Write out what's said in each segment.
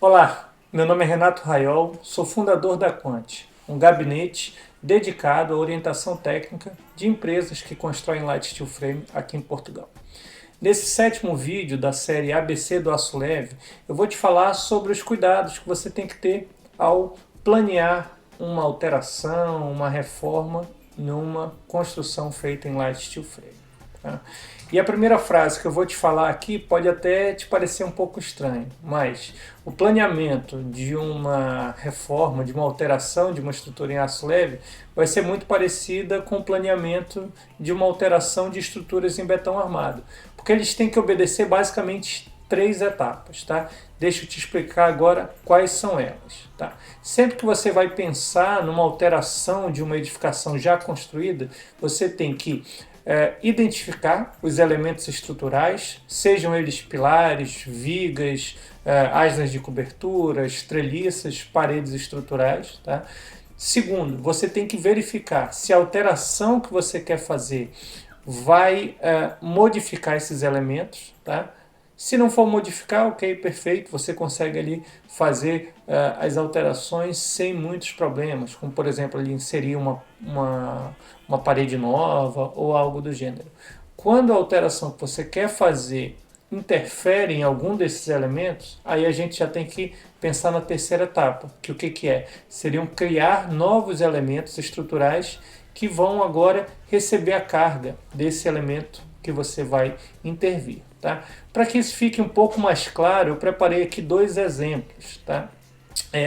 Olá, meu nome é Renato Raiol, sou fundador da Quant, um gabinete dedicado à orientação técnica de empresas que constroem light steel frame aqui em Portugal. Nesse sétimo vídeo da série ABC do Aço Leve, eu vou te falar sobre os cuidados que você tem que ter ao planear uma alteração, uma reforma numa construção feita em light steel frame. Tá? E a primeira frase que eu vou te falar aqui pode até te parecer um pouco estranho, mas o planeamento de uma reforma, de uma alteração de uma estrutura em aço leve vai ser muito parecida com o planeamento de uma alteração de estruturas em betão armado, porque eles têm que obedecer basicamente três etapas, tá? Deixa eu te explicar agora quais são elas, tá? Sempre que você vai pensar numa alteração de uma edificação já construída, você tem que identificar os elementos estruturais, sejam eles pilares, vigas, asas de coberturas, treliças, paredes estruturais. Tá? Segundo, você tem que verificar se a alteração que você quer fazer vai modificar esses elementos. Tá? Se não for modificar, ok, perfeito, você consegue ali fazer as alterações sem muitos problemas, como por exemplo ali inserir uma parede nova ou algo do gênero. Quando a alteração que você quer fazer interfere em algum desses elementos, aí a gente já tem que pensar na terceira etapa, que o que é? Seriam criar novos elementos estruturais que vão agora receber a carga desse elemento que você vai intervir. Tá? Para que isso fique um pouco mais claro, eu preparei aqui dois exemplos. Tá?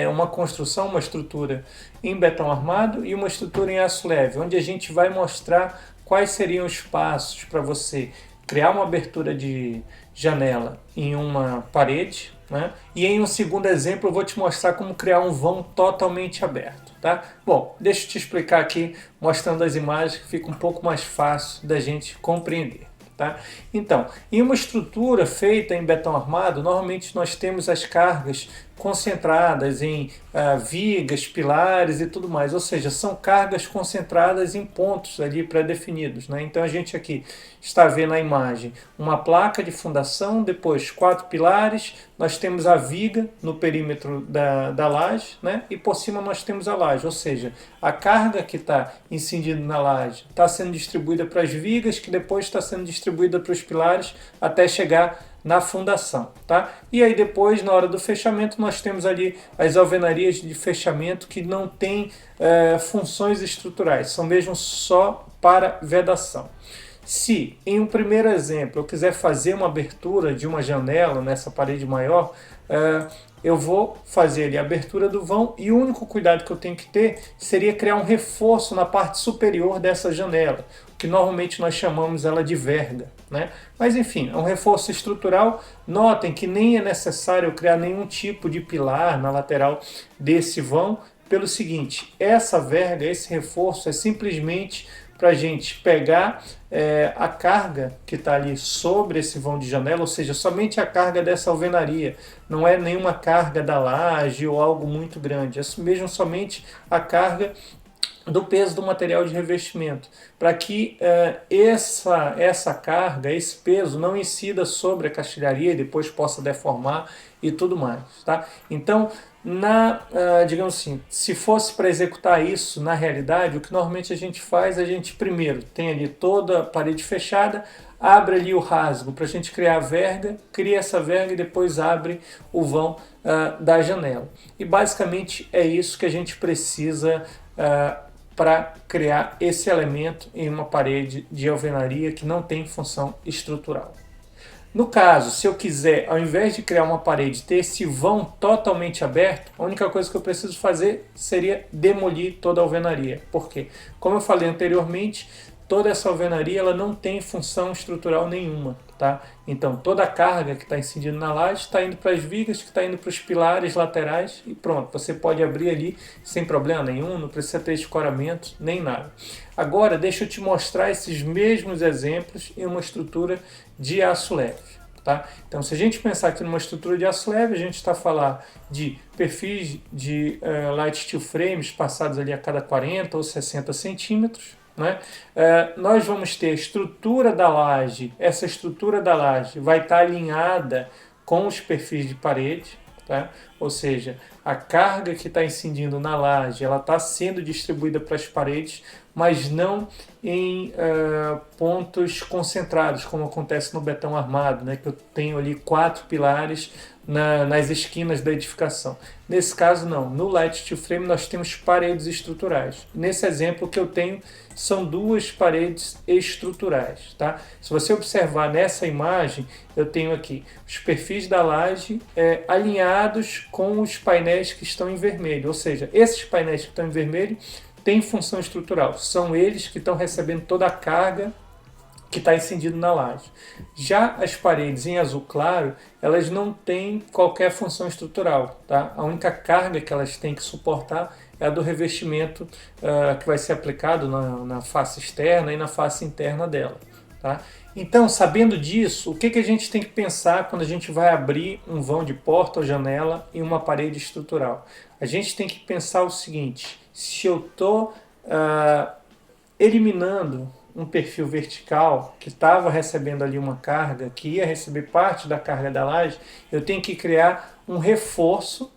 Uma construção, uma estrutura em betão armado e uma estrutura em aço leve, onde a gente vai mostrar quais seriam os passos para você criar uma abertura de janela em uma parede, né? E em um segundo exemplo eu vou te mostrar como criar um vão totalmente aberto. Tá? Bom, deixa eu te explicar aqui, mostrando as imagens, que fica um pouco mais fácil da gente compreender. Tá? Então, em uma estrutura feita em betão armado, normalmente nós temos as cargas concentradas em vigas, pilares e tudo mais, ou seja, são cargas concentradas em pontos ali pré-definidos. Né? Então a gente aqui está vendo a imagem, uma placa de fundação, depois 4 pilares, nós temos a viga no perímetro da laje, né? E por cima nós temos a laje, ou seja, a carga que está incidida na laje está sendo distribuída para as vigas, que depois está sendo distribuída para os pilares até chegar na fundação, tá? E aí depois, na hora do fechamento, nós temos ali as alvenarias de fechamento que não têm funções estruturais, são mesmo só para vedação. Se, em um primeiro exemplo, eu quiser fazer uma abertura de uma janela nessa parede maior, eu vou fazer ali a abertura do vão e o único cuidado que eu tenho que ter seria criar um reforço na parte superior dessa janela, que normalmente nós chamamos ela de verga. Né? Mas enfim, é um reforço estrutural. Notem que nem é necessário criar nenhum tipo de pilar na lateral desse vão, pelo seguinte, essa verga, esse reforço é simplesmente para a gente pegar a carga que está ali sobre esse vão de janela, ou seja, somente a carga dessa alvenaria, não é nenhuma carga da laje ou algo muito grande, é mesmo somente a carga do peso do material de revestimento, para que essa carga, esse peso não incida sobre a castilharia e depois possa deformar e tudo mais. Tá? Então, digamos assim, se fosse para executar isso na realidade, o que normalmente a gente faz, a gente primeiro tem ali toda a parede fechada, abre ali o rasgo para a gente criar a verga, cria essa verga e depois abre o vão da janela. E basicamente é isso que a gente precisa para criar esse elemento em uma parede de alvenaria que não tem função estrutural. No caso, se eu quiser, ao invés de criar uma parede, ter esse vão totalmente aberto, a única coisa que eu preciso fazer seria demolir toda a alvenaria. Por quê? Como eu falei anteriormente, toda essa alvenaria ela não tem função estrutural nenhuma. Tá? Então toda a carga que está incidida na laje está indo para as vigas, que está indo para os pilares laterais e pronto, você pode abrir ali sem problema nenhum, não precisa ter escoramento nem nada. Agora deixa eu te mostrar esses mesmos exemplos em uma estrutura de aço leve. Tá? Então se a gente pensar aqui numa estrutura de aço leve, a gente está a falar de perfis de light steel frames passados ali a cada 40 ou 60 centímetros. Né? Nós vamos ter a estrutura da laje, essa estrutura da laje vai estar alinhada com os perfis de parede, tá? Ou seja, a carga que está incidindo na laje, ela está sendo distribuída para as paredes, mas não em pontos concentrados, como acontece no betão armado, né? Que eu tenho ali 4 pilares nas esquinas da edificação. Nesse caso, não. No Light Steel Frame, nós temos paredes estruturais. Nesse exemplo que eu tenho, são 2 paredes estruturais. Tá? Se você observar nessa imagem, eu tenho aqui os perfis da laje alinhados com os painéis que estão em vermelho. Ou seja, esses painéis que estão em vermelho têm função estrutural. São eles que estão recebendo toda a carga que está incidido na laje. Já as paredes em azul claro, elas não têm qualquer função estrutural. Tá? A única carga que elas têm que suportar é a do revestimento que vai ser aplicado na face externa e na face interna dela. Tá? Então, sabendo disso, o que a gente tem que pensar quando a gente vai abrir um vão de porta ou janela em uma parede estrutural? A gente tem que pensar o seguinte: se eu estou eliminando um perfil vertical que estava recebendo ali uma carga, que ia receber parte da carga da laje, eu tenho que criar um reforço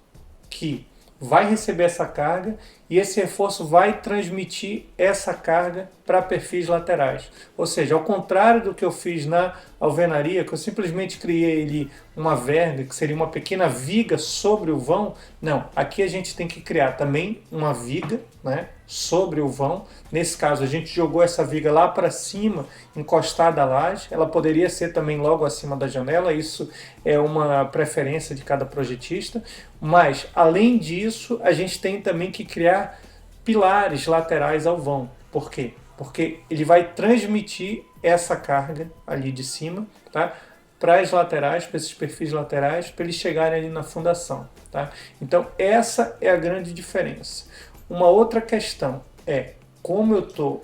que vai receber essa carga e esse reforço vai transmitir essa carga para perfis laterais. Ou seja, ao contrário do que eu fiz na alvenaria, que eu simplesmente criei ali uma verga, que seria uma pequena viga sobre o vão, não, aqui a gente tem que criar também uma viga, né, sobre o vão. Nesse caso, a gente jogou essa viga lá para cima, encostada à laje. Ela poderia ser também logo acima da janela, isso é uma preferência de cada projetista. Mas, além disso, a gente tem também que criar pilares laterais ao vão. Por quê? Porque ele vai transmitir essa carga ali de cima, tá? Para as laterais, para esses perfis laterais, para eles chegarem ali na fundação. Tá? Então, essa é a grande diferença. Uma outra questão é, como eu estou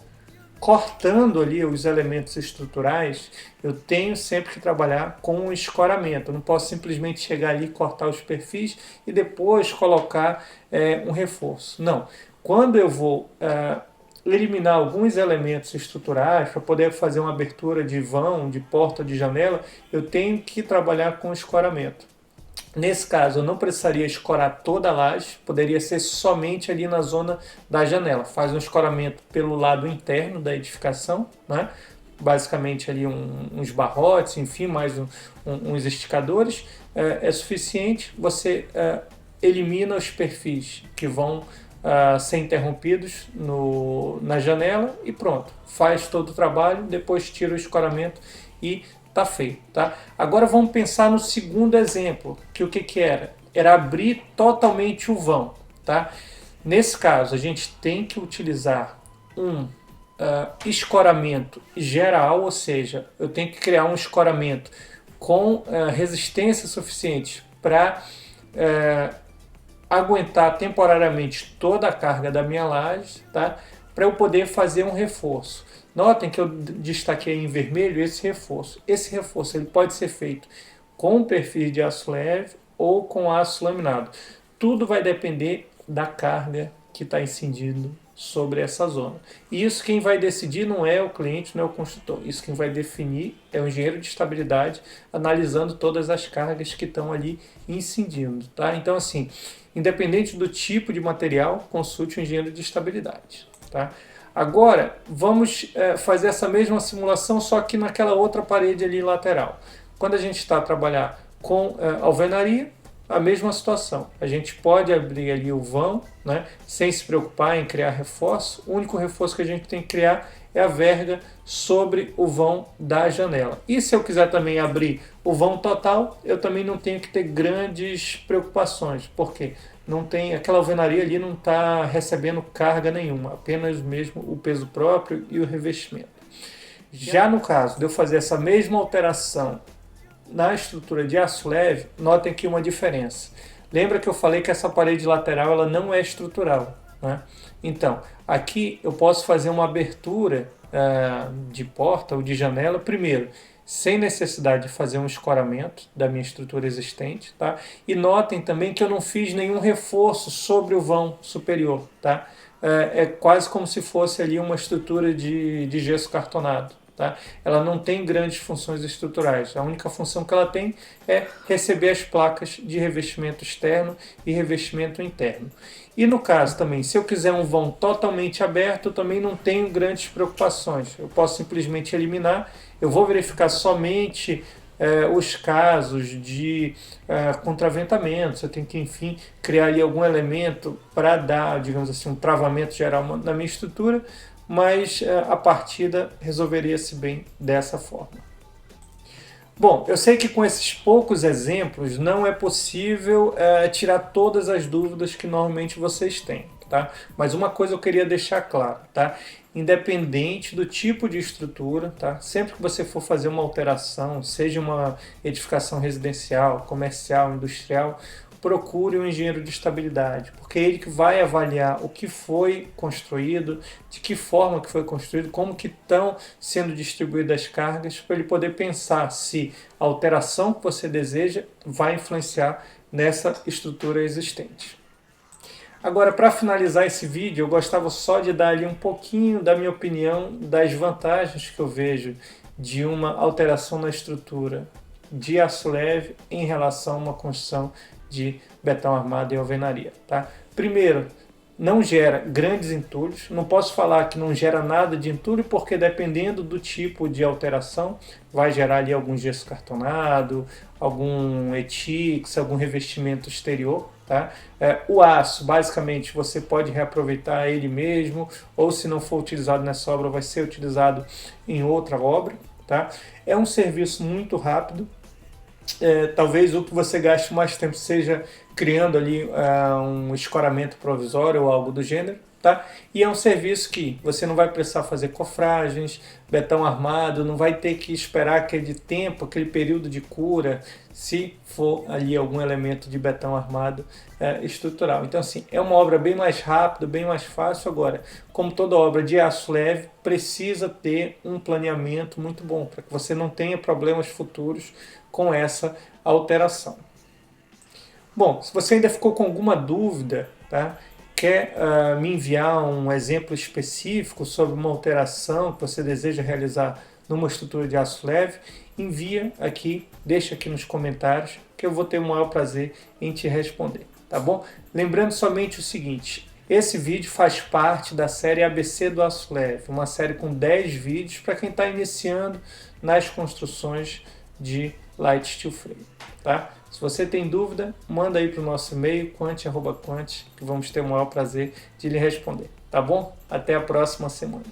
cortando ali os elementos estruturais, eu tenho sempre que trabalhar com um escoramento. Eu não posso simplesmente chegar ali, cortar os perfis e depois colocar um reforço. Não. Quando eu vou eliminar alguns elementos estruturais para poder fazer uma abertura de vão, de porta, de janela, eu tenho que trabalhar com escoramento. Nesse caso, eu não precisaria escorar toda a laje, poderia ser somente ali na zona da janela. Faz um escoramento pelo lado interno da edificação, né? Basicamente ali uns barrotes, enfim, mais uns esticadores. É suficiente, você elimina os perfis que vão ser interrompidos na janela e pronto. Faz todo o trabalho, depois tira o escoramento e tá feito, tá? Agora vamos pensar no segundo exemplo, que o que era? Era abrir totalmente o vão, tá? Nesse caso, a gente tem que utilizar um escoramento geral, ou seja, eu tenho que criar um escoramento com resistência suficiente para aguentar temporariamente toda a carga da minha laje, tá? Para eu poder fazer um reforço. Notem que eu destaquei em vermelho esse reforço. Esse reforço ele pode ser feito com perfil de aço leve ou com aço laminado. Tudo vai depender da carga que está incidindo sobre essa zona. E isso quem vai decidir não é o cliente, não é o construtor. Isso quem vai definir é o engenheiro de estabilidade, analisando todas as cargas que estão ali incidindo. Tá? Então, assim, independente do tipo de material, consulte o engenheiro de estabilidade. Tá? Agora, vamos fazer essa mesma simulação, só que naquela outra parede ali lateral. Quando a gente está a trabalhar com alvenaria, a mesma situação. A gente pode abrir ali o vão, né, sem se preocupar em criar reforço. O único reforço que a gente tem que criar é a verga sobre o vão da janela. E se eu quiser também abrir o vão total, eu também não tenho que ter grandes preocupações. Por quê? Não tem, aquela alvenaria ali não está recebendo carga nenhuma, apenas mesmo o peso próprio e o revestimento. Já no caso de eu fazer essa mesma alteração na estrutura de aço leve, notem aqui uma diferença. Lembra que eu falei que essa parede lateral ela não é estrutural, né? Então, aqui eu posso fazer uma abertura de porta ou de janela, primeiro, sem necessidade de fazer um escoramento da minha estrutura existente, tá? E notem também que eu não fiz nenhum reforço sobre o vão superior, tá? É quase como se fosse ali uma estrutura de gesso cartonado, tá? Ela não tem grandes funções estruturais. A única função que ela tem é receber as placas de revestimento externo e revestimento interno. E no caso também, se eu quiser um vão totalmente aberto, eu também não tenho grandes preocupações. Eu posso simplesmente eliminar, eu vou verificar somente os casos de contraventamento. Você tem que, enfim, criar ali algum elemento para dar, digamos assim, um travamento geral na minha estrutura, mas a partida resolveria-se bem dessa forma. Bom, eu sei que com esses poucos exemplos não é possível tirar todas as dúvidas que normalmente vocês têm, tá? Mas uma coisa eu queria deixar claro, tá? Independente do tipo de estrutura, tá? Sempre que você for fazer uma alteração, seja uma edificação residencial, comercial, industrial, procure um engenheiro de estabilidade, porque é ele que vai avaliar o que foi construído, de que forma que foi construído, como que estão sendo distribuídas as cargas, para ele poder pensar se a alteração que você deseja vai influenciar nessa estrutura existente. Agora, para finalizar esse vídeo, eu gostava só de dar ali um pouquinho da minha opinião das vantagens que eu vejo de uma alteração na estrutura de aço leve em relação a uma construção de betão armado e alvenaria, tá? Primeiro, não gera grandes entulhos. Não posso falar que não gera nada de entulho, porque dependendo do tipo de alteração, vai gerar ali algum gesso cartonado, algum etix, algum revestimento exterior, tá? O aço, basicamente, você pode reaproveitar ele mesmo, ou se não for utilizado nessa obra, vai ser utilizado em outra obra, tá? É um serviço muito rápido. Talvez o que você gaste mais tempo seja criando ali um escoramento provisório ou algo do gênero, tá? E é um serviço que você não vai precisar fazer cofragens, betão armado, não vai ter que esperar aquele tempo, aquele período de cura, se for ali algum elemento de betão armado estrutural. Então, assim, é uma obra bem mais rápida, bem mais fácil. Agora, como toda obra de aço leve, precisa ter um planeamento muito bom, para que você não tenha problemas futuros com essa alteração. Bom, se você ainda ficou com alguma dúvida, tá? Quer me enviar um exemplo específico sobre uma alteração que você deseja realizar numa estrutura de aço leve, envia aqui, deixa aqui nos comentários, que eu vou ter o maior prazer em te responder, tá bom? Lembrando somente o seguinte, esse vídeo faz parte da série ABC do aço leve, uma série com 10 vídeos para quem está iniciando nas construções de light steel frame, tá? Se você tem dúvida, manda aí para o nosso e-mail, quant@quant, que vamos ter o maior prazer de lhe responder, tá bom? Até a próxima semana.